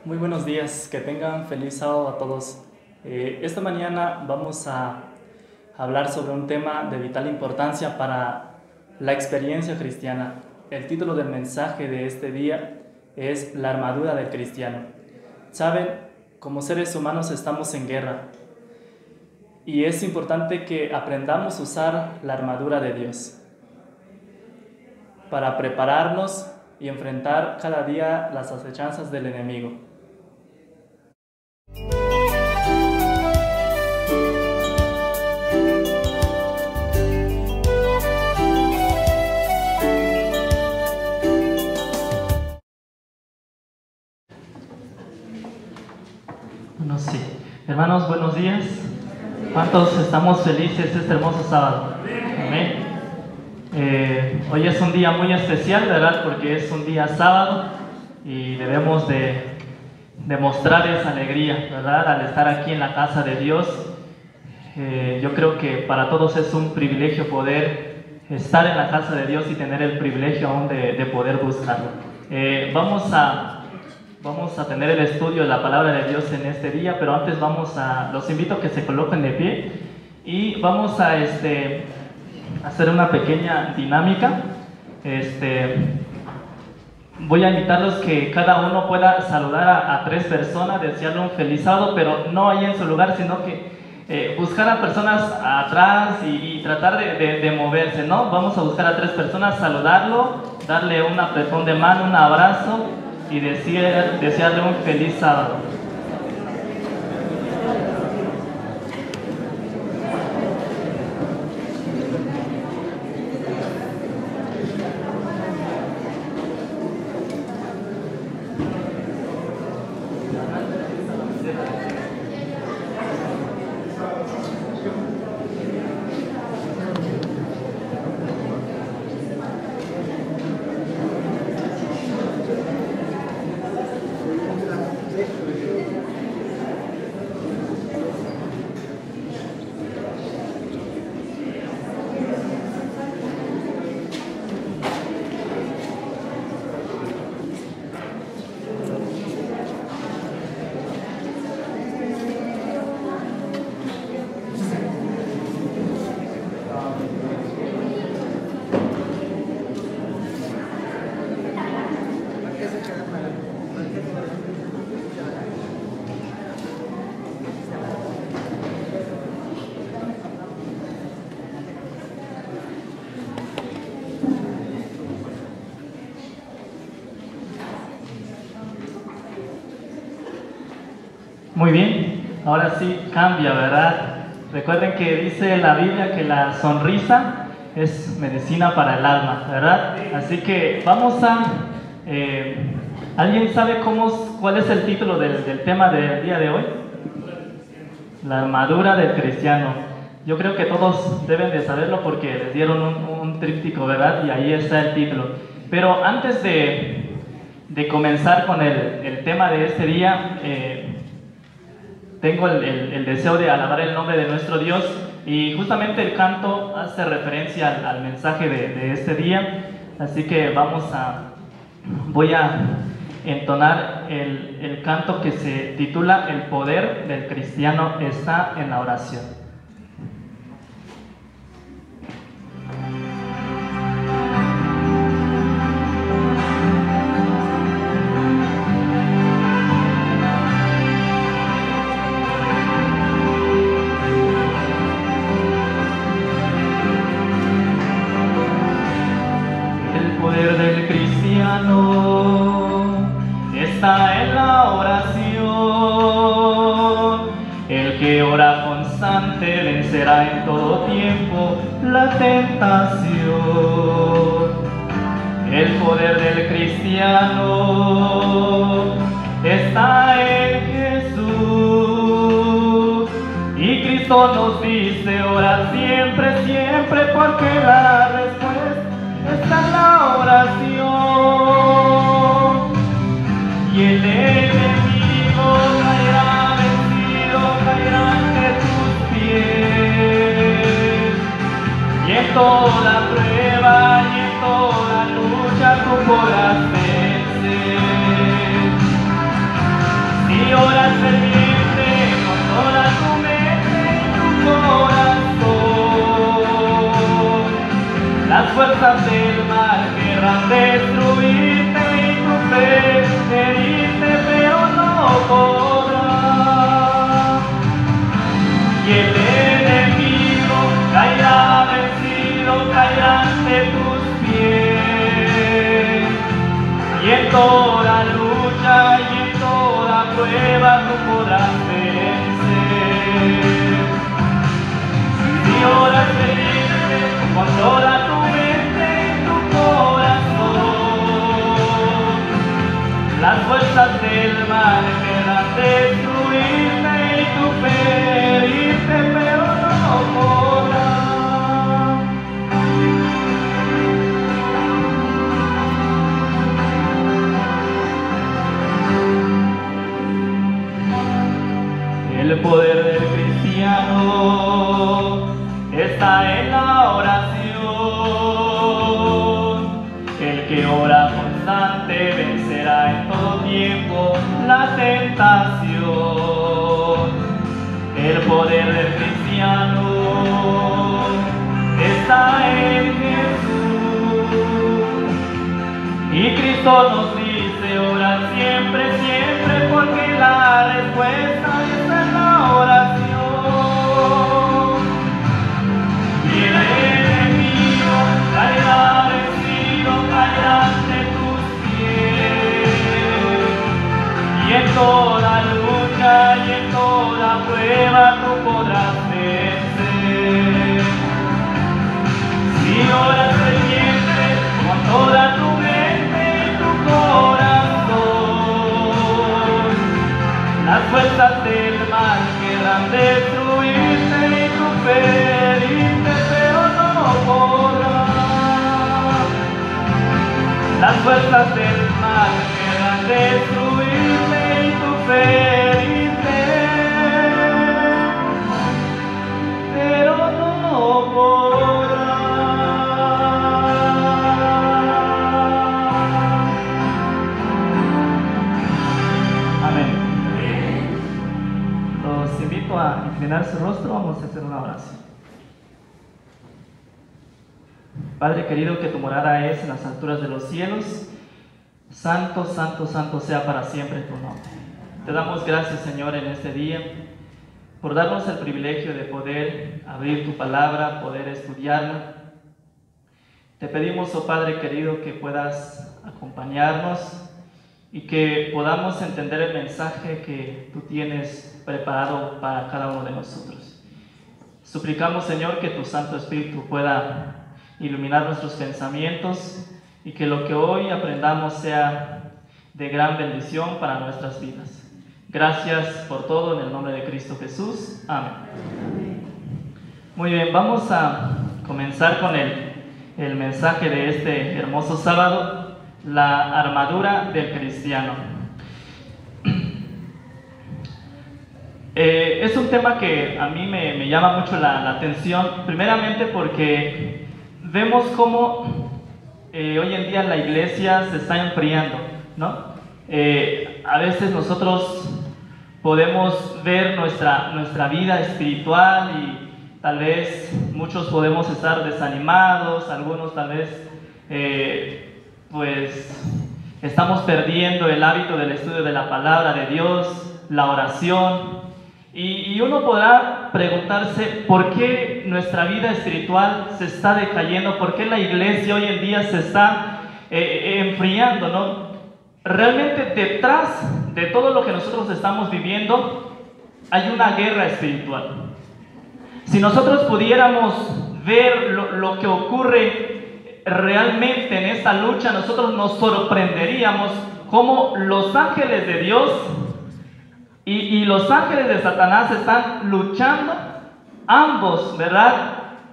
Muy buenos días, que tengan feliz sábado a todos. Esta mañana vamos a hablar sobre un tema de vital importancia para la experiencia cristiana. El título del mensaje de este día es La armadura del cristiano. Saben, como seres humanos estamos en guerra y es importante que aprendamos a usar la armadura de Dios para prepararnos y enfrentar cada día las acechanzas del enemigo. Bueno, sí. Hermanos, buenos días. ¿Cuántos estamos felices este hermoso sábado? Amén. Hoy es un día muy especial, ¿verdad? Porque es un día sábado y debemos de demostrar esa alegría, ¿verdad? Al estar aquí en la casa de Dios. Yo creo que para todos es un privilegio poder estar en la casa de Dios y tener el privilegio aún de poder buscarlo. Vamos a tener el estudio de la palabra de Dios en este día, pero antes los invito a que se coloquen de pie y vamos a hacer una pequeña dinámica. Voy a invitarlos que cada uno pueda saludar a 3 personas, desearle un feliz sábado, pero no ahí en su lugar, sino que buscar a personas atrás y tratar de moverse, ¿no? Vamos a buscar a 3 personas, saludarlo, darle un apretón de mano, un abrazo y desearle un feliz sábado. Muy bien, ahora sí cambia, ¿verdad? Recuerden que dice la Biblia que la sonrisa es medicina para el alma, ¿verdad? Así que vamos a... ¿alguien sabe cuál es el título del tema del día de hoy? La armadura del cristiano. Yo creo que todos deben de saberlo porque les dieron un tríptico, ¿verdad? Y ahí está el título. Pero antes de comenzar con el tema de este día, tengo el deseo de alabar el nombre de nuestro Dios, y justamente el canto hace referencia al mensaje de este día, así que voy a entonar el canto que se titula El poder del cristiano está en la oración. Del cristiano está en la oración. El que ora constante vencerá en todo tiempo la tentación. El poder del cristiano está en Jesús. Y Cristo nos dice: ora siempre, siempre, porque la respuesta está en la oración. Y el enemigo caerá vencido, caerá ante tus pies. Y en toda prueba y en toda lucha tú podrás vencer. fuerzas del mal querrán destruirme y tú ferirte, pero no podrán. El poder del cristiano está en la oración. El que ora constante vencerá en todo tiempo la tentación. El poder del cristiano está en Jesús. Y Cristo nos dice: ora siempre, siempre, porque la respuesta está en la oración. Y el enemigo caerá vencido, caerá ante tus pies. Y en toda lucha y en toda prueba tú podrás vencer. Si oras siempre con toda tu mente y tu corazón, las fuerzas del mal querrán destruirte y tú ferirte, pero no podrán. Las fuerzas del mal querrán destruirte y tú ferirte, pero no podrán. Amén. Los invito a inclinar su rostro. Vamos a hacer una oración. Padre querido, que tu morada es en las alturas de los cielos. Santo, santo, santo sea para siempre tu nombre. Te damos gracias, Señor, en este día, por darnos el privilegio de poder abrir tu palabra, poder estudiarla. Te pedimos, oh Padre querido, que puedas acompañarnos y que podamos entender el mensaje que tú tienes preparado para cada uno de nosotros. Suplicamos, Señor, que tu Santo Espíritu pueda iluminar nuestros pensamientos y que lo que hoy aprendamos sea de gran bendición para nuestras vidas. Gracias por todo, en el nombre de Cristo Jesús. Amén. Muy bien, vamos a comenzar con el mensaje de este hermoso sábado, la armadura del cristiano. Es un tema que a mí me llama mucho la atención, primeramente porque vemos cómo hoy en día la iglesia se está enfriando, ¿no? A veces nosotros podemos ver nuestra vida espiritual y tal vez muchos podemos estar desanimados, algunos tal vez pues estamos perdiendo el hábito del estudio de la palabra de Dios, la oración. Y uno podrá preguntarse por qué nuestra vida espiritual se está decayendo, por qué la iglesia hoy en día se está enfriando, ¿no? Realmente detrás de todo lo que nosotros estamos viviendo hay una guerra espiritual. Si nosotros pudiéramos ver lo que ocurre realmente en esta lucha, nosotros nos sorprenderíamos cómo los ángeles de Dios y los ángeles de Satanás están luchando, ambos, ¿verdad?,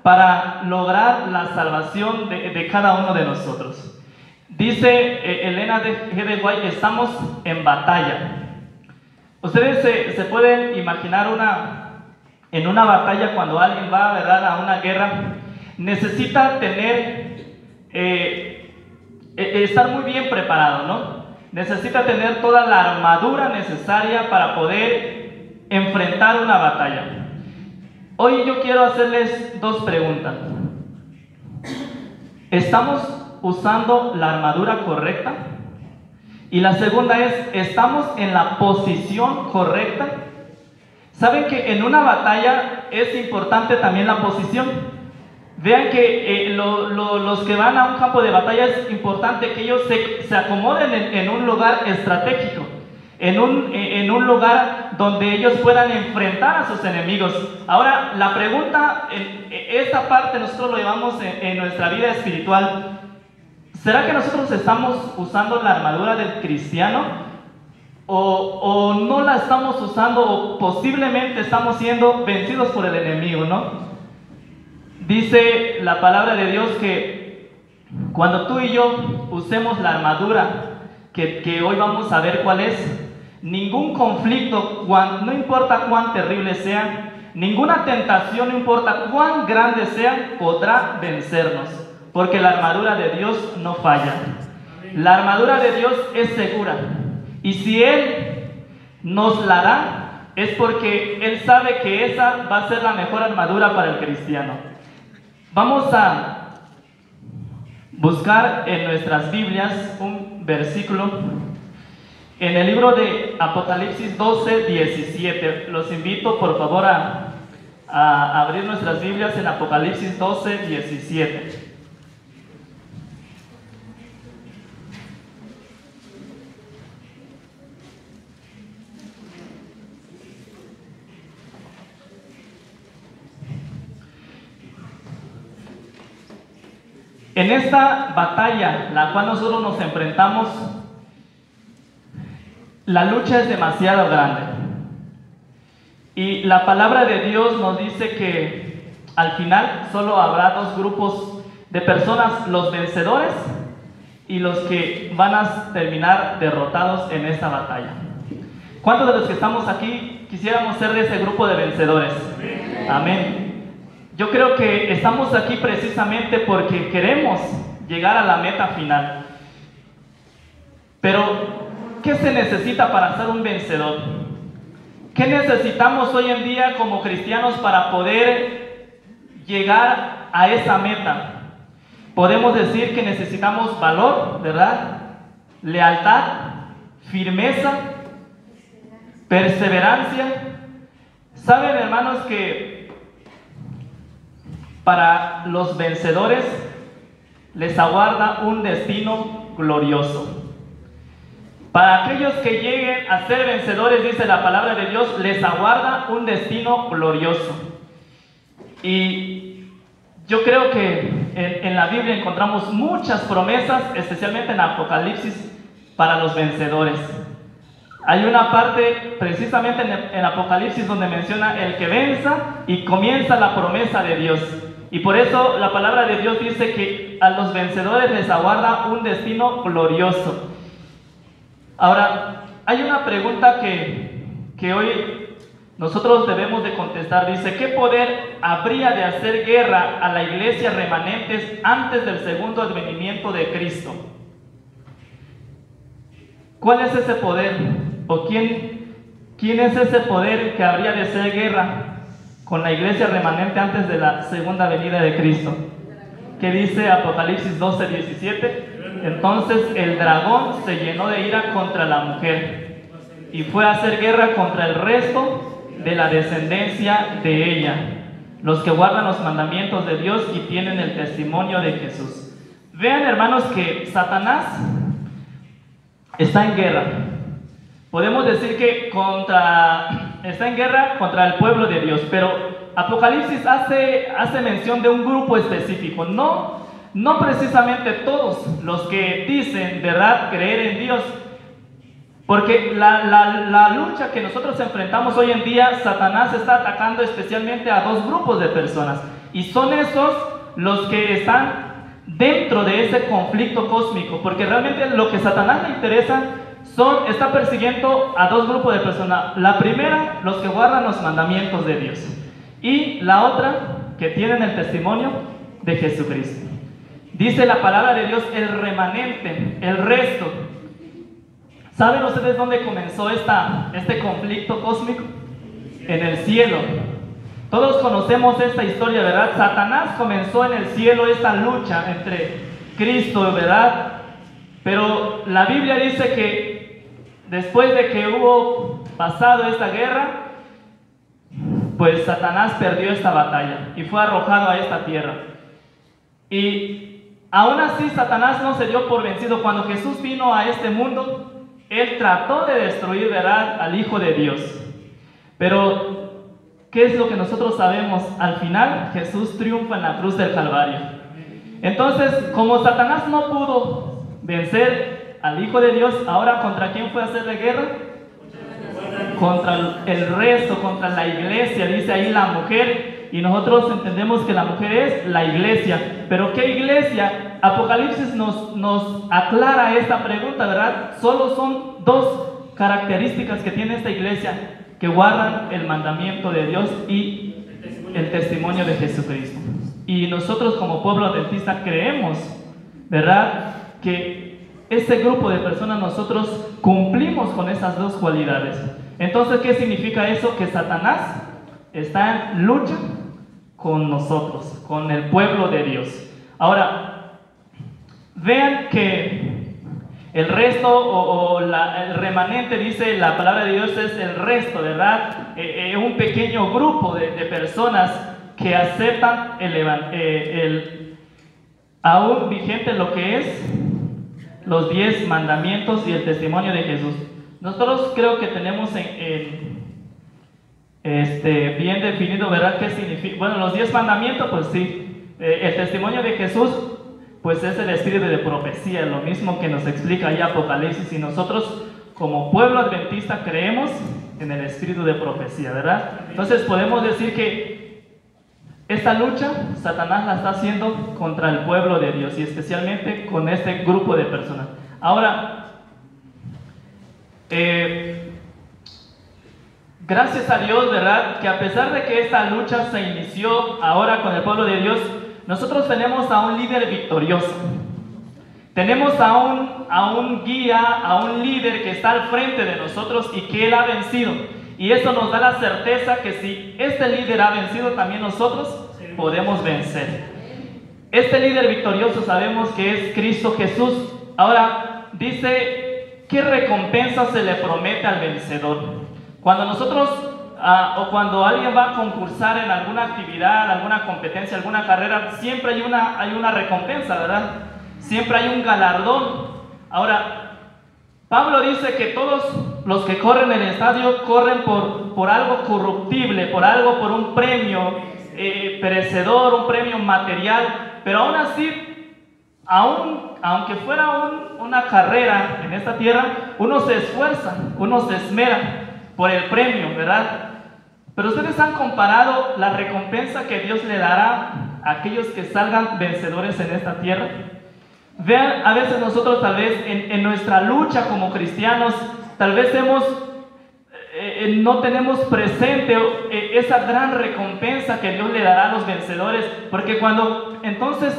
para lograr la salvación de cada uno de nosotros. Dice Elena G. de White, estamos en batalla. Ustedes se pueden imaginar en una batalla, cuando alguien va, ¿verdad?, a una guerra, necesita estar muy bien preparado, ¿no? Necesita tener toda la armadura necesaria para poder enfrentar una batalla. Hoy yo quiero hacerles dos preguntas. ¿Estamos usando la armadura correcta? Y la segunda es, ¿estamos en la posición correcta? ¿Saben que en una batalla es importante también la posición? Vean que los que van a un campo de batalla es importante que ellos se acomoden en un lugar estratégico, en un lugar donde ellos puedan enfrentar a sus enemigos. Ahora, la pregunta, esta parte nosotros lo llevamos en nuestra vida espiritual. ¿Será que nosotros estamos usando la armadura del cristiano? o no la estamos usando, o posiblemente estamos siendo vencidos por el enemigo, ¿no? Dice la palabra de Dios que cuando tú y yo usemos la armadura, que hoy vamos a ver cuál es, ningún conflicto, no importa cuán terrible sea, ninguna tentación, no importa cuán grande sea, podrá vencernos, porque la armadura de Dios no falla. La armadura de Dios es segura, y si Él nos la da, es porque Él sabe que esa va a ser la mejor armadura para el cristiano. Vamos a buscar en nuestras Biblias un versículo en el libro de Apocalipsis 12, 17. Los invito por favor a abrir nuestras Biblias en Apocalipsis 12, 17. En esta batalla, la cual nosotros nos enfrentamos, la lucha es demasiado grande. Y la palabra de Dios nos dice que al final solo habrá dos grupos de personas, los vencedores y los que van a terminar derrotados en esta batalla. ¿Cuántos de los que estamos aquí quisiéramos ser de ese grupo de vencedores? Amén. Yo creo que estamos aquí precisamente porque queremos llegar a la meta final. Pero, ¿qué se necesita para ser un vencedor? ¿Qué necesitamos hoy en día como cristianos para poder llegar a esa meta? Podemos decir que necesitamos valor, ¿verdad? Lealtad, firmeza, perseverancia. ¿Saben, hermanos, que para los vencedores les aguarda un destino glorioso? Para aquellos que lleguen a ser vencedores, dice la palabra de Dios, les aguarda un destino glorioso. Y yo creo que en la Biblia encontramos muchas promesas, especialmente en Apocalipsis, para los vencedores. Hay una parte precisamente en Apocalipsis donde menciona el que venza y comienza la promesa de Dios. Y por eso la palabra de Dios dice que a los vencedores les aguarda un destino glorioso. Ahora, hay una pregunta que hoy nosotros debemos de contestar. Dice, ¿qué poder habría de hacer guerra a la iglesia remanentes antes del segundo advenimiento de Cristo? ¿Cuál es ese poder? ¿O quién es ese poder que habría de hacer guerra con la iglesia remanente antes de la segunda venida de Cristo? ¿Qué dice Apocalipsis 12, 17? Entonces el dragón se llenó de ira contra la mujer y fue a hacer guerra contra el resto de la descendencia de ella, los que guardan los mandamientos de Dios y tienen el testimonio de Jesús. Vean, hermanos, que Satanás está en guerra. Podemos decir que está en guerra contra el pueblo de Dios, pero Apocalipsis hace mención de un grupo específico, no precisamente todos los que dicen, ¿verdad?, creer en Dios, porque la lucha que nosotros enfrentamos hoy en día, Satanás está atacando especialmente a dos grupos de personas, y son esos los que están dentro de ese conflicto cósmico, porque realmente lo que Satanás le interesa está persiguiendo a dos grupos de personas. La primera, los que guardan los mandamientos de Dios, y la otra, que tienen el testimonio de Jesucristo. Dice la palabra de Dios, el remanente, el resto. ¿Saben ustedes dónde comenzó este conflicto cósmico? En el cielo. Todos conocemos esta historia, ¿verdad? Satanás comenzó en el cielo esta lucha entre Cristo, ¿verdad? Pero la Biblia dice que después de que hubo pasado esta guerra, pues Satanás perdió esta batalla y fue arrojado a esta tierra. Y aún así Satanás no se dio por vencido. Cuando Jesús vino a este mundo, Él trató de destruir, ¿verdad?, al Hijo de Dios. Pero, ¿qué es lo que nosotros sabemos? Al final, Jesús triunfa en la cruz del Calvario. Entonces, como Satanás no pudo vencer al Hijo de Dios, ahora ¿contra quién fue a hacer la guerra? contra el resto, contra la iglesia, dice ahí la mujer, y nosotros entendemos que la mujer es la iglesia. Pero ¿qué iglesia? Apocalipsis nos aclara esta pregunta, ¿verdad? Solo son dos características que tiene esta iglesia, que guardan el mandamiento de Dios y el testimonio de Jesucristo. Y nosotros como pueblo adventista creemos, ¿verdad?, que este grupo de personas nosotros cumplimos con esas dos cualidades. Entonces, ¿qué significa eso? Que Satanás está en lucha con nosotros, con el pueblo de Dios. Ahora, vean que el resto el remanente, dice la palabra de Dios, es el resto, ¿verdad? Un pequeño grupo de personas que aceptan aún vigente lo que es los 10 mandamientos y el testimonio de Jesús. Nosotros creo que tenemos bien definido, ¿verdad?, qué significa. Bueno, los 10 mandamientos, pues sí. El testimonio de Jesús, pues es el espíritu de profecía, lo mismo que nos explica ahí Apocalipsis, y nosotros como pueblo adventista creemos en el espíritu de profecía, ¿verdad? Entonces podemos decir que esta lucha Satanás la está haciendo contra el pueblo de Dios, y especialmente con este grupo de personas. Ahora, gracias a Dios, ¿verdad?, que a pesar de que esta lucha se inició ahora con el pueblo de Dios, nosotros tenemos a un líder victorioso. Tenemos a un guía, a un líder que está al frente de nosotros y que Él ha vencido. Y eso nos da la certeza que si este líder ha vencido, también nosotros podemos vencer. Este líder victorioso sabemos que es Cristo Jesús. Ahora, dice, ¿qué recompensa se le promete al vencedor? Cuando nosotros, o cuando alguien va a concursar en alguna actividad, alguna competencia, alguna carrera, siempre hay una recompensa, ¿verdad? Siempre hay un galardón. Ahora, Pablo dice que todos los que corren en el estadio corren por algo corruptible, por un premio perecedor, un premio material, pero aún así, aunque fuera una carrera en esta tierra, uno se esfuerza, uno se esmera por el premio, ¿verdad? Pero ustedes han comparado la recompensa que Dios le dará a aquellos que salgan vencedores en esta tierra. Vean, a veces nosotros tal vez en nuestra lucha como cristianos, tal vez no tenemos presente esa gran recompensa que Dios le dará a los vencedores, porque cuando entonces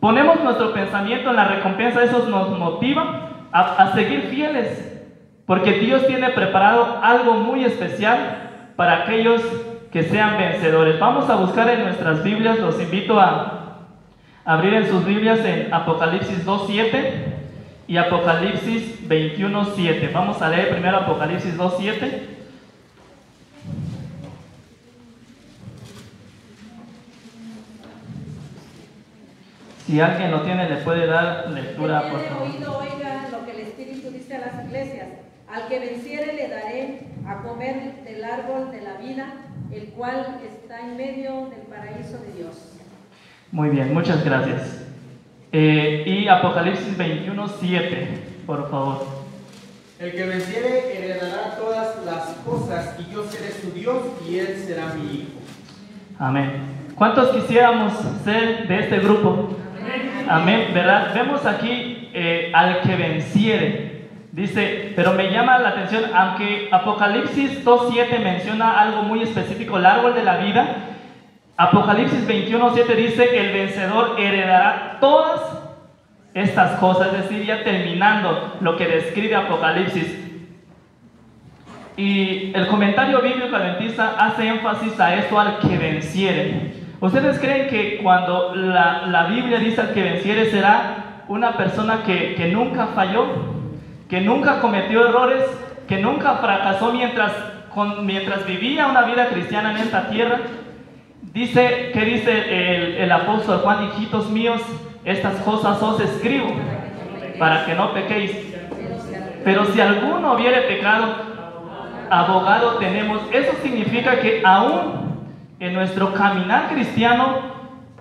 ponemos nuestro pensamiento en la recompensa, eso nos motiva a seguir fieles, porque Dios tiene preparado algo muy especial para aquellos que sean vencedores. Vamos a buscar en nuestras Biblias, los invito a abrir en sus Biblias en Apocalipsis 2:7 y Apocalipsis 21:7. Vamos a leer primero Apocalipsis 2:7. Si alguien lo tiene, le puede dar lectura, por favor. Oído, oiga lo que el Espíritu dice a las iglesias. Al que venciere le daré a comer del árbol de la vida, el cual está en medio del paraíso de Dios. Muy bien, muchas gracias. Y Apocalipsis 21:7, por favor. El que venciere heredará todas las cosas, y yo seré su Dios, y él será mi hijo. Amén. ¿Cuántos quisiéramos ser de este grupo? Amén, ¿verdad? Vemos aquí al que venciere. Dice, pero me llama la atención, aunque Apocalipsis 2:7 menciona algo muy específico, el árbol de la vida, Apocalipsis 21:7 dice, el vencedor heredará todas estas cosas, es decir, ya terminando lo que describe Apocalipsis. Y el comentario bíblico adventista hace énfasis a esto, al que venciere. ¿Ustedes creen que cuando la Biblia dice al que venciere será una persona que nunca falló, que nunca cometió errores, que nunca fracasó mientras vivía una vida cristiana en esta tierra? ¿Qué dice el apóstol Juan? Hijitos míos, estas cosas os escribo para que no pequéis. Pero si alguno hubiere pecado, abogado tenemos. Eso significa que aún en nuestro caminar cristiano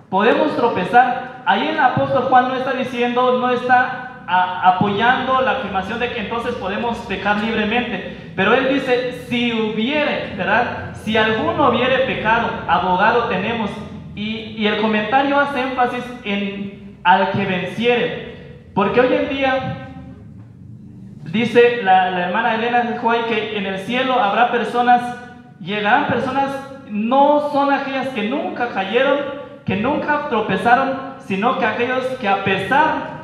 podemos tropezar. Ahí el apóstol Juan no está diciendo, no está apoyando la afirmación de que entonces podemos pecar libremente. Pero él dice, si hubiere, ¿verdad? Si alguno hubiere pecado, abogado tenemos. Y el comentario hace énfasis en al que venciere. Porque hoy en día, dice la hermana Elena de Joy, que en el cielo habrá personas, llegarán personas, no son aquellas que nunca cayeron, que nunca tropezaron, sino que aquellos que a pesar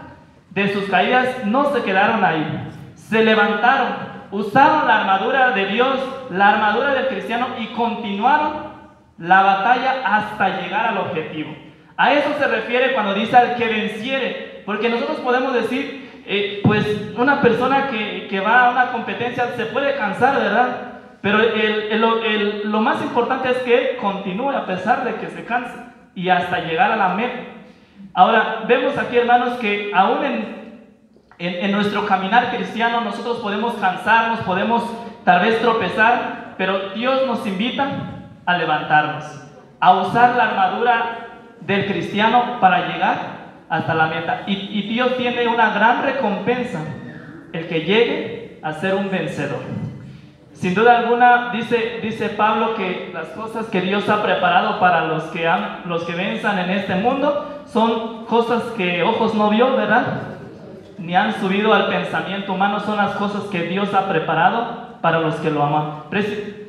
de sus caídas no se quedaron ahí, se levantaron, usaron la armadura de Dios, la armadura del cristiano y continuaron la batalla hasta llegar al objetivo. A eso se refiere cuando dice al que venciere, porque nosotros podemos decir, pues una persona que va a una competencia se puede cansar, ¿verdad? Pero lo más importante es que continúe a pesar de que se canse y hasta llegar a la meta. Ahora, vemos aquí, hermanos, que aún en nuestro caminar cristiano nosotros podemos cansarnos, podemos tal vez tropezar, pero Dios nos invita a levantarnos, a usar la armadura del cristiano para llegar hasta la meta. Y Dios tiene una gran recompensa, el que llegue a ser un vencedor. Sin duda alguna, dice Pablo que las cosas que Dios ha preparado para los que venzan en este mundo son cosas que ojos no vio, ¿verdad? Ni han subido al pensamiento humano, son las cosas que Dios ha preparado para los que lo aman.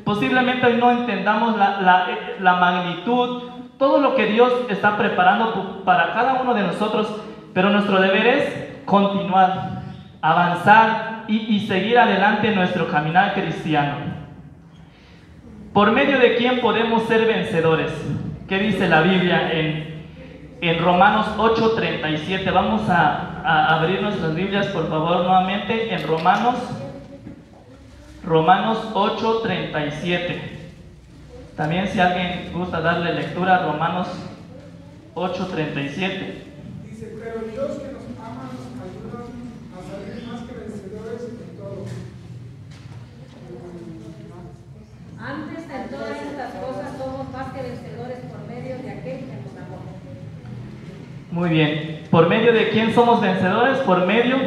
Posiblemente hoy no entendamos la magnitud, todo lo que Dios está preparando para cada uno de nosotros, pero nuestro deber es continuar, avanzar y seguir adelante en nuestro caminar cristiano. ¿Por medio de quién podemos ser vencedores? ¿Qué dice la Biblia en Romanos 8:37? Vamos a abrir nuestras Biblias, por favor, nuevamente en Romanos 8:37. También, si alguien gusta darle lectura a Romanos 8:37. Dice, pero Dios que nos ama nos ayuda a salir más que vencedores en todo. Antes de todas estas cosas somos más que vencedores por medio de aquel que nos amó. Muy bien. ¿Por medio de quién somos vencedores? Por medio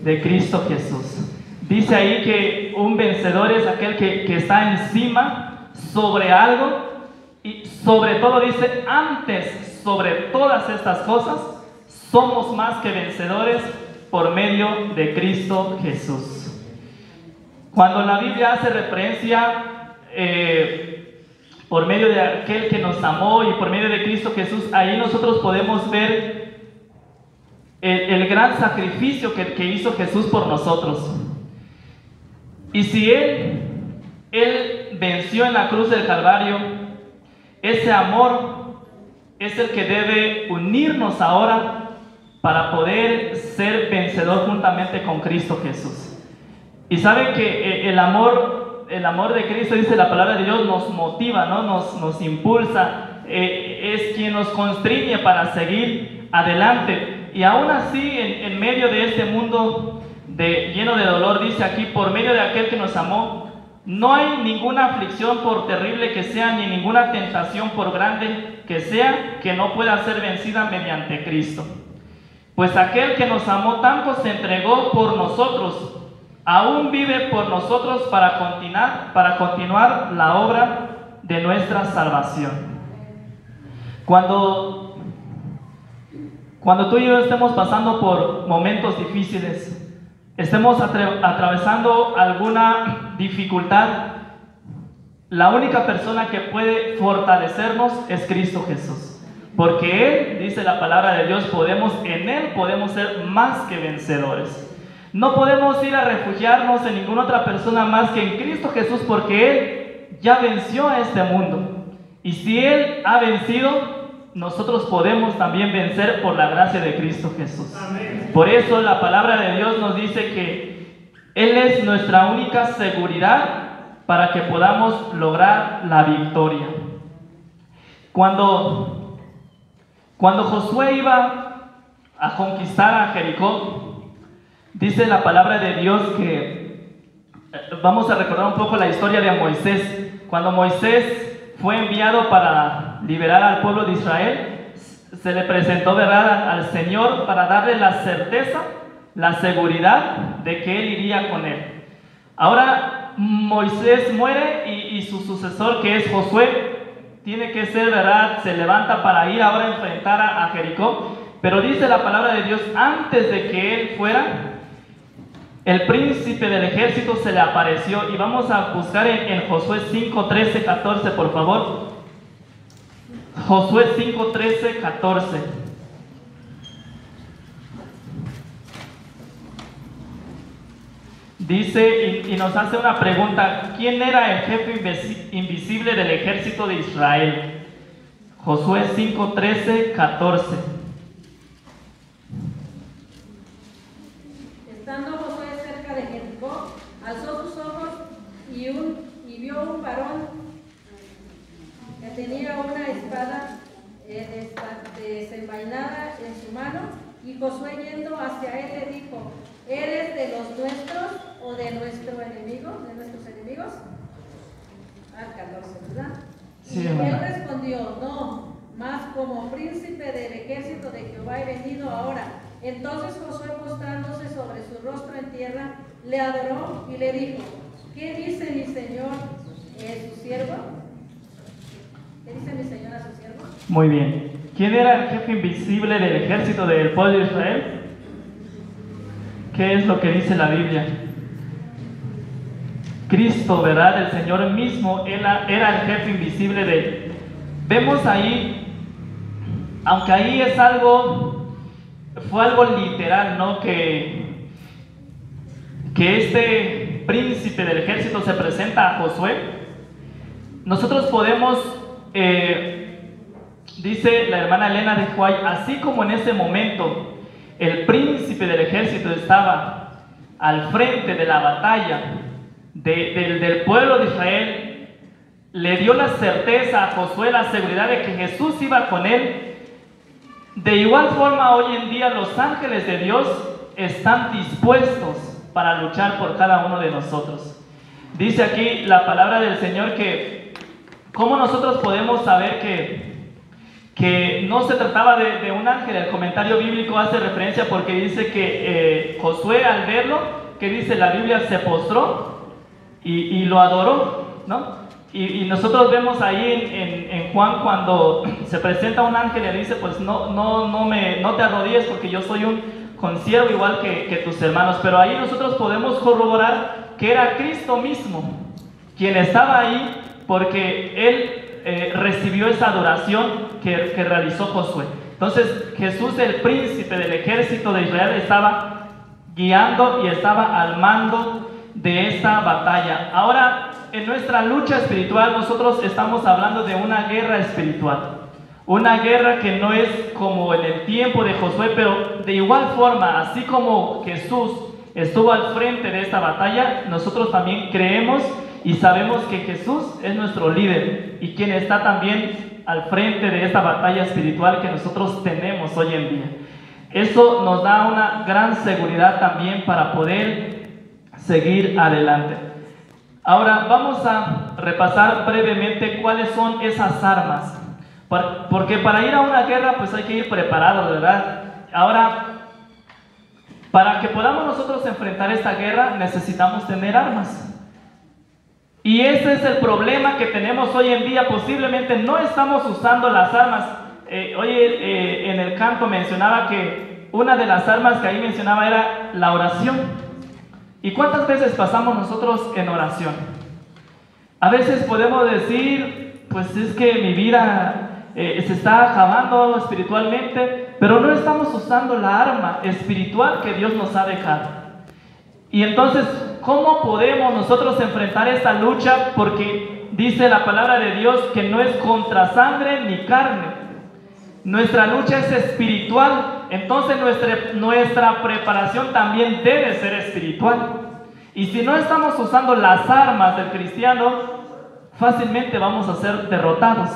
de Cristo Jesús. Dice ahí que un vencedor es aquel que está encima, sobre algo, y sobre todo dice, antes, sobre todas estas cosas, somos más que vencedores por medio de Cristo Jesús. Cuando la Biblia hace referencia por medio de aquel que nos amó y por medio de Cristo Jesús, ahí nosotros podemos ver el gran sacrificio que hizo Jesús por nosotros. Y si Él venció en la cruz del Calvario, ese amor es el que debe unirnos ahora para poder ser vencedor juntamente con Cristo Jesús. Y saben que el amor de Cristo, dice la palabra de Dios, nos motiva, ¿no? Nos impulsa, es quien nos constriñe para seguir adelante. Y aún así, en medio de este mundo lleno de dolor, dice aquí, por medio de aquel que nos amó, no hay ninguna aflicción, por terrible que sea, ni ninguna tentación, por grande que sea, que no pueda ser vencida mediante Cristo. Pues aquel que nos amó tanto se entregó por nosotros, aún vive por nosotros para continuar la obra de nuestra salvación. Cuando tú y yo estemos pasando por momentos difíciles, estemos atravesando alguna dificultad, la única persona que puede fortalecernos es Cristo Jesús. Porque Él, dice la palabra de Dios, en Él podemos ser más que vencedores. No podemos ir a refugiarnos en ninguna otra persona más que en Cristo Jesús, porque Él ya venció a este mundo. Y si Él ha vencido, nosotros podemos también vencer por la gracia de Cristo Jesús. Amén. Por eso la palabra de Dios nos dice que Él es nuestra única seguridad para que podamos lograr la victoria. Cuando Josué iba a conquistar a Jericó, dice la palabra de Dios que, vamos a recordar un poco la historia de Moisés. Cuando Moisés fue enviado para liberar al pueblo de Israel, se le presentó, ¿verdad?, al Señor para darle la certeza la seguridad de que él iría con él. Ahora Moisés muere y su sucesor, que es Josué, tiene que ser, ¿verdad? Se levanta para ir ahora a enfrentar a Jericó. Pero dice la palabra de Dios, antes de que él fuera, el príncipe del ejército se le apareció. Y vamos a buscar en Josué 5, 13, 14, por favor. Josué 5, 13, 14. Dice y nos hace una pregunta: ¿quién era el jefe invisible del ejército de Israel? Josué 5, 13, 14. Estando Josué cerca de Jericó, alzó sus ojos y vio un varón que tenía una espada desenvainada en su mano, y Josué, yendo hacia él, le dijo: ¿eres de los nuestros o de nuestro enemigo, de nuestros enemigos? 14, ¿verdad? Sí, y él hermana. respondió: no, mas como príncipe del ejército de Jehová he venido ahora. Entonces Josué, postrándose sobre su rostro en tierra, le adoró y le dijo: ¿qué dice mi señor su siervo? ¿Qué dice mi señor a su siervo? Muy bien. ¿Quién era el jefe invisible del ejército del pueblo de Israel? ¿Qué es lo que dice la Biblia? Cristo, ¿verdad? El Señor mismo era el jefe invisible de él. Vemos ahí, aunque ahí es fue algo literal, ¿no? Que este príncipe del ejército se presenta a Josué. Nosotros podemos, dice la hermana Elena de Huay, así como en ese momento el príncipe del ejército estaba al frente de la batalla del pueblo de Israel, le dio la certeza a Josué, la seguridad de que Jesús iba con él. De igual forma, hoy en día los ángeles de Dios están dispuestos para luchar por cada uno de nosotros. Dice aquí la palabra del Señor que ¿cómo nosotros podemos saber que no se trataba de un ángel? El comentario bíblico hace referencia porque dice que Josué, al verlo, que dice la Biblia, se postró y lo adoró, ¿no? Y nosotros vemos ahí en Juan, cuando se presenta un ángel, le dice: pues no te arrodilles, porque yo soy un consiervo igual que tus hermanos. Pero ahí nosotros podemos corroborar que era Cristo mismo quien estaba ahí, porque él recibió esa adoración que realizó Josué. Entonces Jesús, el príncipe del ejército de Israel, estaba guiando y estaba al mando de esta batalla. Ahora, en nuestra lucha espiritual, nosotros estamos hablando de una guerra espiritual. Una guerra que no es como en el tiempo de Josué, pero de igual forma, así como Jesús estuvo al frente de esta batalla, nosotros también creemos y sabemos que Jesús es nuestro líder y quien está también al frente de esta batalla espiritual que nosotros tenemos hoy en día. Eso nos da una gran seguridad también para poder seguir adelante. Ahora vamos a repasar brevemente cuáles son esas armas, porque para ir a una guerra pues hay que ir preparado, ¿verdad? Ahora, para que podamos nosotros enfrentar esta guerra necesitamos tener armas. Y ese es el problema que tenemos hoy en día. Posiblemente no estamos usando las armas. Hoy en el canto mencionaba que una de las armas que ahí mencionaba era la oración. ¿Y cuántas veces pasamos nosotros en oración? A veces podemos decir: pues es que mi vida se está acabando espiritualmente, pero no estamos usando la arma espiritual que Dios nos ha dejado. Y entonces, ¿cómo podemos nosotros enfrentar esta lucha? Porque dice la palabra de Dios que no es contra sangre ni carne. Nuestra lucha es espiritual. Entonces nuestra preparación también debe ser espiritual. Y si no estamos usando las armas del cristiano, fácilmente vamos a ser derrotados.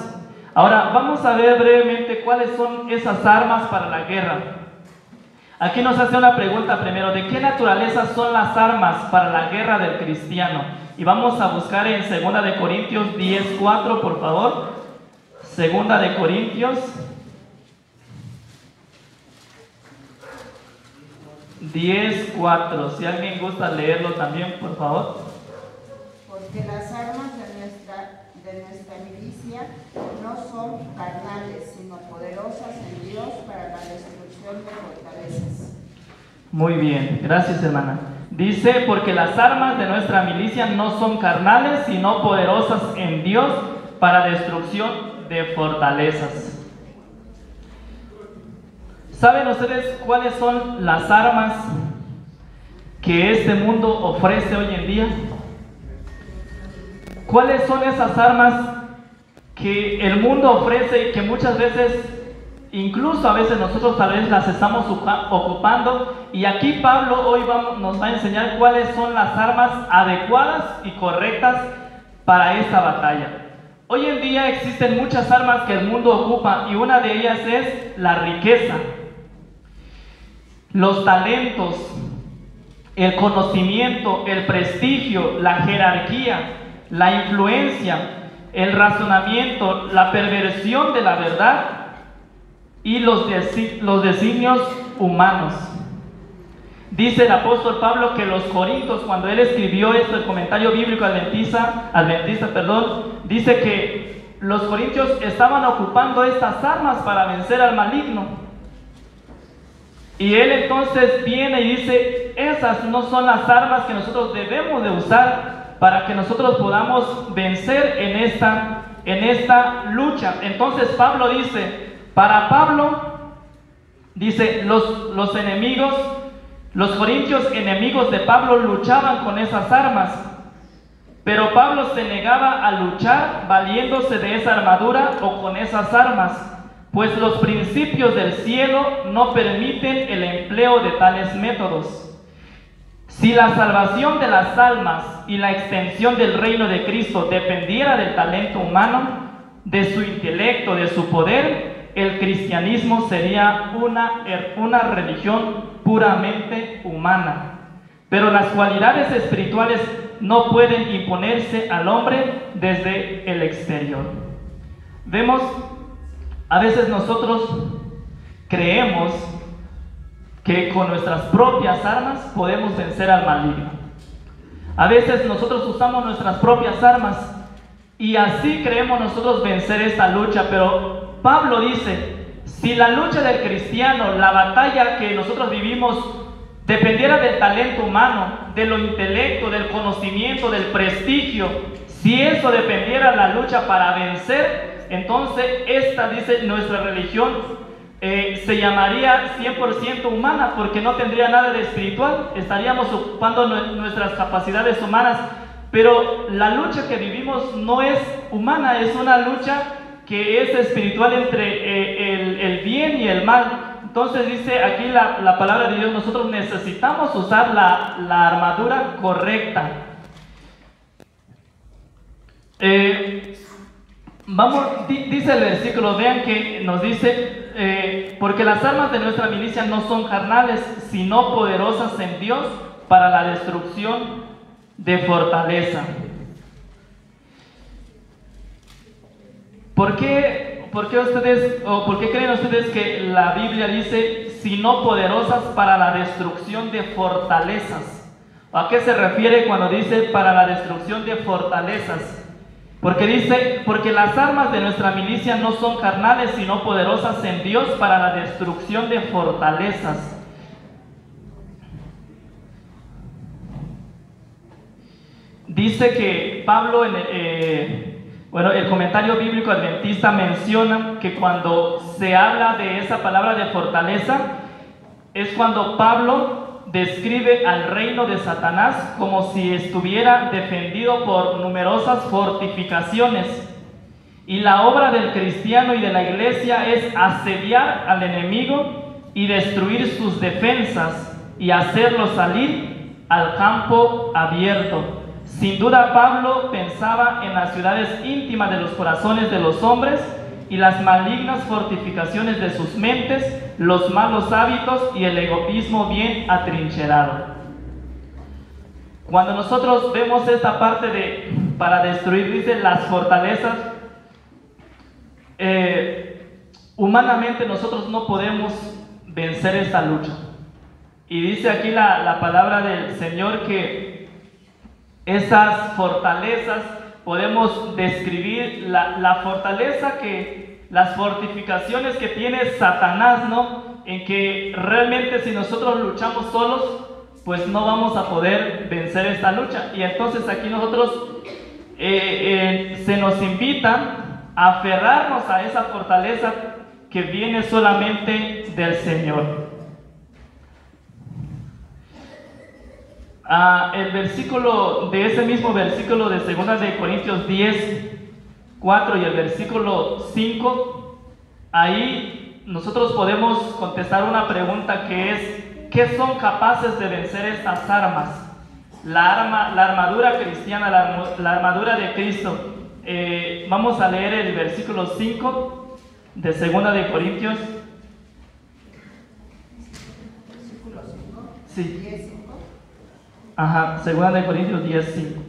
Ahora vamos a ver brevemente cuáles son esas armas para la guerra. Aquí nos hace una pregunta primero: ¿de qué naturaleza son las armas para la guerra del cristiano? Y vamos a buscar en 2 de Corintios 10:4, por favor. 2 de Corintios 10:4. Si alguien gusta leerlo también, por favor. Porque las armas de nuestra milicia no son carnales, sino poderosas en Dios para la destrucción de fortalezas. Muy bien, gracias hermana. Dice, porque las armas de nuestra milicia no son carnales, sino poderosas en Dios para destrucción de fortalezas. ¿Saben ustedes cuáles son las armas que este mundo ofrece hoy en día? ¿Cuáles son esas armas que el mundo ofrece y que muchas veces, incluso a veces nosotros tal vez las estamos ocupando? Y aquí Pablo hoy nos va a enseñar cuáles son las armas adecuadas y correctas para esta batalla. Hoy en día existen muchas armas que el mundo ocupa y una de ellas es la riqueza, los talentos, el conocimiento, el prestigio, la jerarquía, la influencia, el razonamiento, la perversión de la verdad y los designios humanos. Dice el apóstol Pablo que los corintios, cuando él escribió esto, el comentario bíblico adventista, dice que los corintios estaban ocupando estas armas para vencer al maligno. Y él entonces viene y dice, esas no son las armas que nosotros debemos de usar para que nosotros podamos vencer en esta lucha. Entonces Pablo dice, para Pablo, dice, los enemigos, los corintios enemigos de Pablo luchaban con esas armas, pero Pablo se negaba a luchar valiéndose de esa armadura o con esas armas, pues los principios del cielo no permiten el empleo de tales métodos. Si la salvación de las almas y la extensión del reino de Cristo dependiera del talento humano, de su intelecto, de su poder, el cristianismo sería una religión puramente humana. Pero las cualidades espirituales no pueden imponerse al hombre desde el exterior. Vemos, a veces nosotros creemos que con nuestras propias armas podemos vencer al maligno. A veces nosotros usamos nuestras propias armas y así creemos nosotros vencer esta lucha, pero Pablo dice, si la lucha del cristiano, la batalla que nosotros vivimos, dependiera del talento humano, de lo intelecto, del conocimiento, del prestigio, si eso dependiera la lucha para vencer, entonces esta, dice, nuestra religión se llamaría 100% humana, porque no tendría nada de espiritual, estaríamos ocupando nuestras capacidades humanas, pero la lucha que vivimos no es humana, es una lucha que es espiritual entre el bien y el mal. Entonces dice aquí la palabra de Dios, nosotros necesitamos usar la armadura correcta. Dice el versículo, vean que nos dice, porque las armas de nuestra milicia no son carnales, sino poderosas en Dios para la destrucción de fortaleza. ¿Por qué creen ustedes que la Biblia dice, sino poderosas para la destrucción de fortalezas? ¿A qué se refiere cuando dice para la destrucción de fortalezas? Porque dice, porque las armas de nuestra milicia no son carnales, sino poderosas en Dios para la destrucción de fortalezas. Dice que Pablo, el comentario bíblico adventista menciona que cuando se habla de esa palabra de fortaleza, es cuando Pablo describe al reino de Satanás como si estuviera defendido por numerosas fortificaciones. Y la obra del cristiano y de la iglesia es asediar al enemigo y destruir sus defensas y hacerlo salir al campo abierto. Sin duda Pablo pensaba en las ciudades íntimas de los corazones de los hombres y las malignas fortificaciones de sus mentes, los malos hábitos y el egoísmo bien atrincherado. Cuando nosotros vemos esta parte de para destruir, dice, las fortalezas, humanamente nosotros no podemos vencer esta lucha. Y dice aquí la palabra del Señor que esas fortalezas, podemos describir la fortaleza las fortificaciones que tiene Satanás, ¿no? En que realmente si nosotros luchamos solos, pues no vamos a poder vencer esta lucha. Y entonces aquí nosotros se nos invita a aferrarnos a esa fortaleza que viene solamente del Señor. El versículo de ese mismo versículo de 2 de Corintios 10, 4 y el versículo 5, ahí nosotros podemos contestar una pregunta que es: ¿qué son capaces de vencer estas armas? La armadura cristiana, la armadura de Cristo. Vamos a leer el versículo 5 de 2 de Corintios. Versículo 5. Sí. 10, 5. Ajá, 2 de Corintios 10, 5.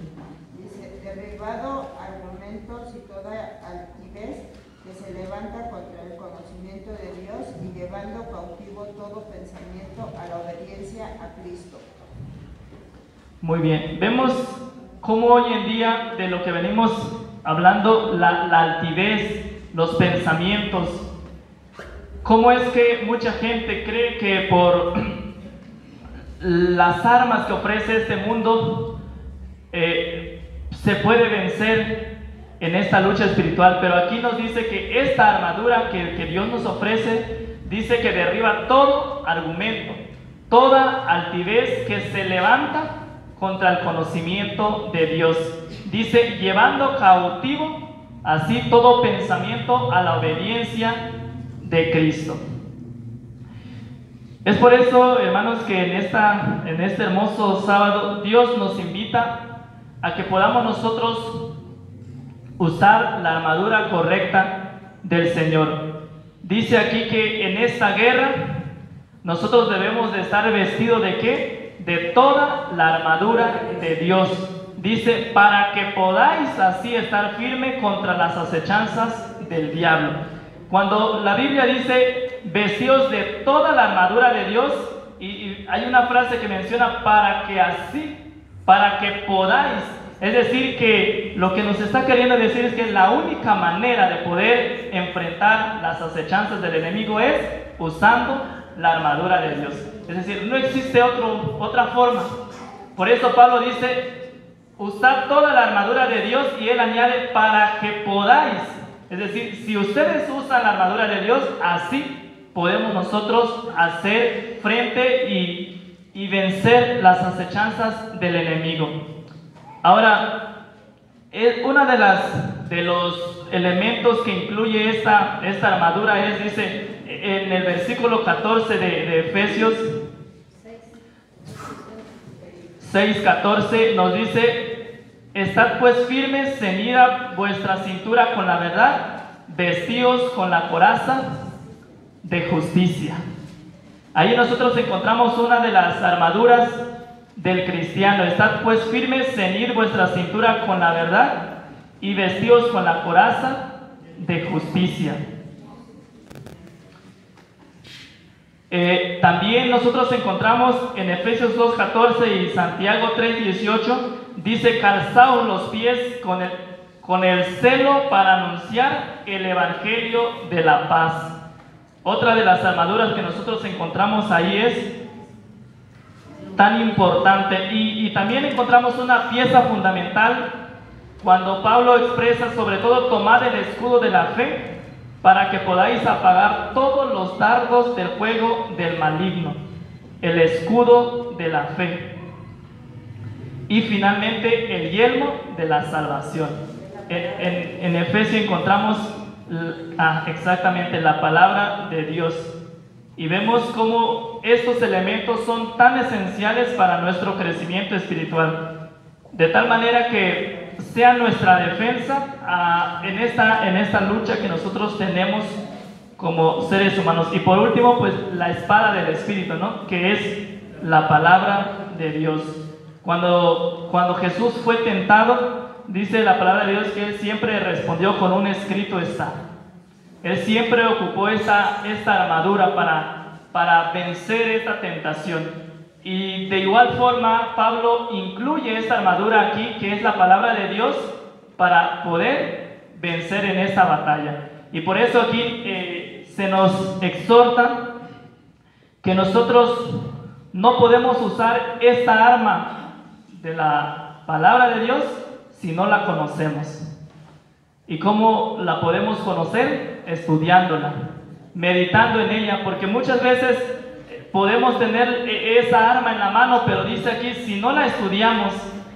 Dice: derribado argumentos y toda altivez que se levanta contra el conocimiento de Dios, y llevando cautivo todo pensamiento a la obediencia a Cristo. Muy bien, vemos cómo hoy en día, de lo que venimos hablando, la altivez, los pensamientos, cómo es que mucha gente cree que por las armas que ofrece este mundo se puede vencer en esta lucha espiritual. Pero aquí nos dice que esta armadura que Dios nos ofrece, dice que derriba todo argumento, toda altivez que se levanta contra el conocimiento de Dios. Dice: llevando cautivo así todo pensamiento a la obediencia de Cristo. Es por eso, hermanos, que en este hermoso sábado Dios nos invita a que podamos nosotros usar la armadura correcta del Señor. Dice aquí que en esta guerra nosotros debemos de estar vestidos ¿de qué? De toda la armadura de Dios. Dice: para que podáis así estar firme contra las acechanzas del diablo. Cuando la Biblia dice vestidos de toda la armadura de Dios, y hay una frase que menciona para que podáis, es decir, que lo que nos está queriendo decir es que la única manera de poder enfrentar las acechanzas del enemigo es usando la armadura de Dios. Es decir, no existe otra forma. Por eso Pablo dice: usad toda la armadura de Dios, y él añade: para que podáis. Es decir, si ustedes usan la armadura de Dios, así podemos nosotros hacer frente y vencer las acechanzas del enemigo. Ahora, uno de los elementos que incluye esta armadura es, dice en el versículo 14 de Efesios 6:14, nos dice: estad pues firmes, ceñida vuestra cintura con la verdad, vestidos con la coraza de justicia. Ahí nosotros encontramos una de las armaduras del cristiano. Estad pues firmes, ceñid vuestra cintura con la verdad y vestidos con la coraza de justicia. También nosotros encontramos en Efesios 2:14 y Santiago 3:18, dice: calzaos los pies con el celo para anunciar el evangelio de la paz. Otra de las armaduras que nosotros encontramos ahí es tan importante, y también encontramos una pieza fundamental cuando Pablo expresa: sobre todo tomad el escudo de la fe, para que podáis apagar todos los dardos del fuego del maligno. El escudo de la fe. Y finalmente el yelmo de la salvación. En Efesios encontramos exactamente la palabra de Dios. Y vemos cómo estos elementos son tan esenciales para nuestro crecimiento espiritual. De tal manera que sea nuestra defensa en esta lucha que nosotros tenemos como seres humanos. Y por último, pues la espada del Espíritu, ¿no? Que es la palabra de Dios. Cuando Jesús fue tentado, dice la palabra de Dios que Él siempre respondió con un escrito está. Él siempre ocupó esta armadura para vencer esta tentación. Y de igual forma, Pablo incluye esta armadura aquí, que es la palabra de Dios, para poder vencer en esta batalla. Y por eso aquí se nos exhorta que nosotros no podemos usar esta arma de la palabra de Dios si no la conocemos. ¿Y cómo la podemos conocer? Estudiándola, meditando en ella, porque muchas veces podemos tener esa arma en la mano, pero dice aquí, si no la estudiamos,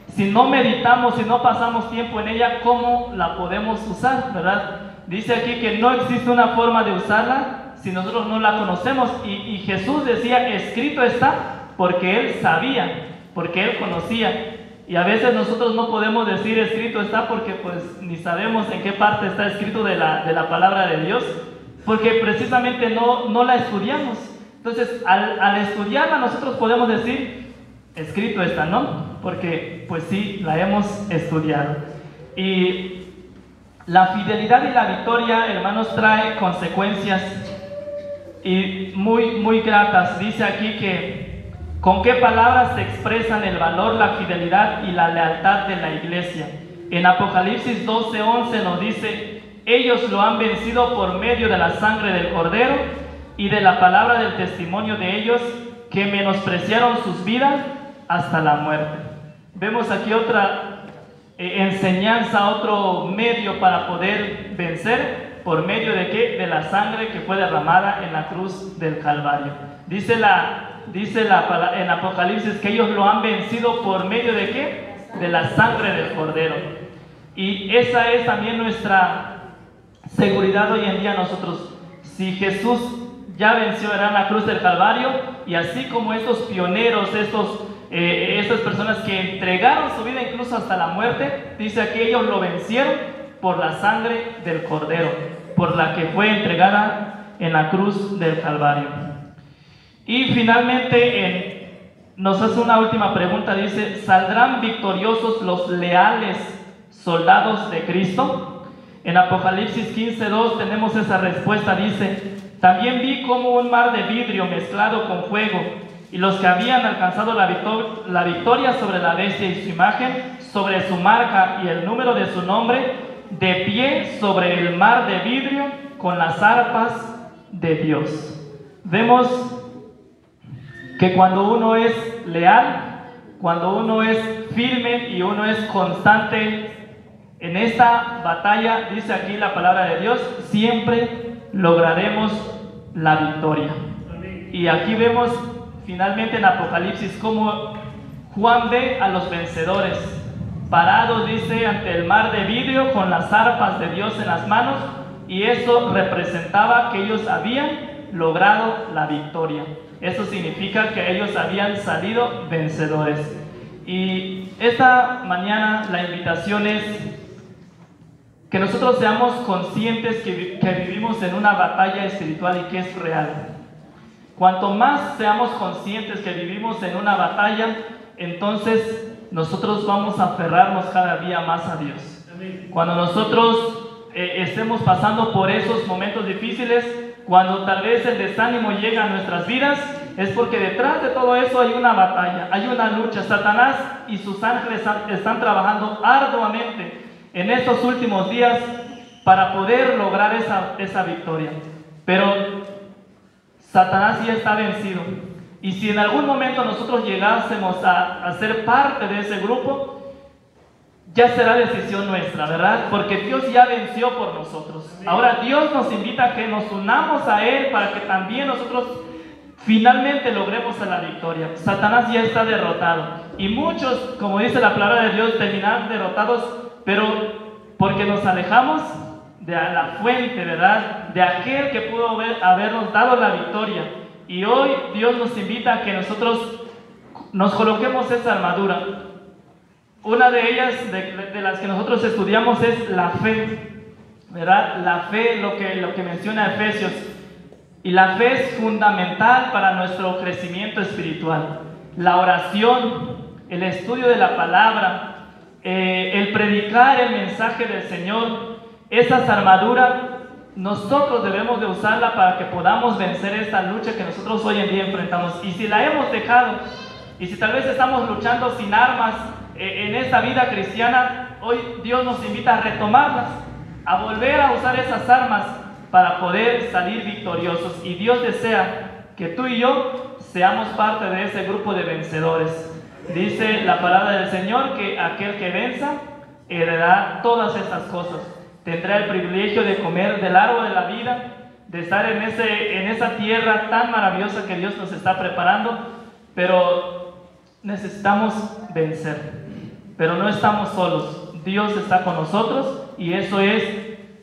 si no meditamos, si no pasamos tiempo en ella, ¿cómo la podemos usar? ¿Verdad? Dice aquí que no existe una forma de usarla si nosotros no la conocemos. Y Jesús decía, escrito está, porque Él sabía, porque Él conocía. Y a veces nosotros no podemos decir escrito está porque pues ni sabemos en qué parte está escrito de la palabra de Dios, porque precisamente no la estudiamos. Entonces, al estudiarla nosotros podemos decir, escrito está, ¿no? Porque, pues sí, la hemos estudiado. Y la fidelidad y la victoria, hermanos, trae consecuencias y muy gratas. Dice aquí que con qué palabras se expresan el valor, la fidelidad y la lealtad de la iglesia. En Apocalipsis 12:11 nos dice, ellos lo han vencido por medio de la sangre del Cordero y de la palabra del testimonio de ellos, que menospreciaron sus vidas hasta la muerte. Vemos aquí otra enseñanza, otro medio para poder vencer, por medio de ¿qué? De la sangre que fue derramada en la cruz del Calvario. Dice en Apocalipsis que ellos lo han vencido por medio de ¿qué? De la sangre del Cordero. Y esa es también nuestra seguridad hoy en día nosotros. Si Jesús ya venció en la cruz del Calvario, y así como estos pioneros, estas personas que entregaron su vida incluso hasta la muerte, dice que ellos lo vencieron por la sangre del Cordero, por la que fue entregada en la cruz del Calvario. Y finalmente nos hace una última pregunta, dice, ¿saldrán victoriosos los leales soldados de Cristo? En Apocalipsis 15:2 tenemos esa respuesta, dice, también vi como un mar de vidrio mezclado con fuego, y los que habían alcanzado la victoria sobre la bestia y su imagen, sobre su marca y el número de su nombre, de pie sobre el mar de vidrio con las arpas de Dios. Vemos que cuando uno es leal, cuando uno es firme y uno es constante en esta batalla, dice aquí la palabra de Dios, siempre lograremos la victoria. Y aquí vemos finalmente en Apocalipsis cómo Juan ve a los vencedores parados, dice, ante el mar de vidrio con las arpas de Dios en las manos, y eso representaba que ellos habían logrado la victoria. Eso significa que ellos habían salido vencedores. Y esta mañana la invitación es que nosotros seamos conscientes que vivimos en una batalla espiritual y que es real. Cuanto más seamos conscientes que vivimos en una batalla, entonces nosotros vamos a aferrarnos cada día más a Dios. Cuando nosotros estemos pasando por esos momentos difíciles, cuando tal vez el desánimo llega a nuestras vidas, es porque detrás de todo eso hay una batalla, hay una lucha. Satanás y sus ángeles están trabajando arduamente en estos últimos días para poder lograr esa victoria. Pero Satanás ya está vencido. Y si en algún momento nosotros llegásemos a ser parte de ese grupo, ya será decisión nuestra, ¿verdad? Porque Dios ya venció por nosotros. Ahora Dios nos invita a que nos unamos a Él para que también nosotros finalmente logremos la victoria. Satanás ya está derrotado. Y muchos, como dice la palabra de Dios, terminarán derrotados, pero porque nos alejamos de la fuente, ¿verdad? De aquel que pudo habernos dado la victoria. Y hoy Dios nos invita a que nosotros nos coloquemos esa armadura. Una de ellas, de las que nosotros estudiamos, es la fe, ¿verdad? La fe, lo que menciona Efesios. Y la fe es fundamental para nuestro crecimiento espiritual. La oración, el estudio de la palabra, el predicar el mensaje del Señor, esas armaduras, nosotros debemos de usarla para que podamos vencer esta lucha que nosotros hoy en día enfrentamos. Y si la hemos dejado, Y si tal vez estamos luchando sin armas en esta vida cristiana, hoy Dios nos invita a retomarlas, a volver a usar esas armas para poder salir victoriosos. Y Dios desea que tú y yo seamos parte de ese grupo de vencedores. Dice la palabra del Señor que aquel que venza heredará todas estas cosas. Tendrá el privilegio de comer del árbol de la vida, de estar en esa tierra tan maravillosa que Dios nos está preparando, pero necesitamos vencer. Pero no estamos solos, Dios está con nosotros y eso es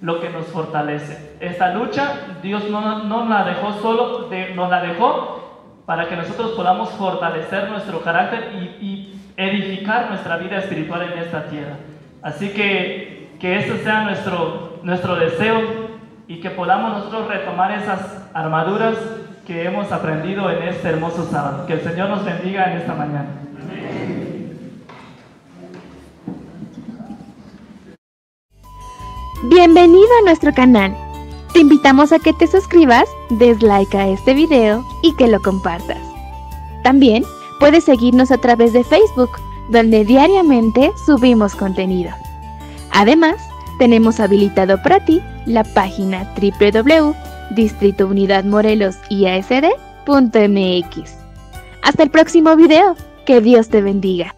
lo que nos fortalece. Esta lucha Dios no la dejó solo, nos la dejó para que nosotros podamos fortalecer nuestro carácter y edificar nuestra vida espiritual en esta tierra. Así que ese sea nuestro deseo y que podamos nosotros retomar esas armaduras que hemos aprendido en este hermoso sábado. Que el Señor nos bendiga en esta mañana. Bienvenido a nuestro canal. Te invitamos a que te suscribas, des like a este video y que lo compartas. También puedes seguirnos a través de Facebook, donde diariamente subimos contenido. Además, tenemos habilitado para ti la página www.distritounidadmorelos.isd.mx. Hasta el próximo video. Que Dios te bendiga.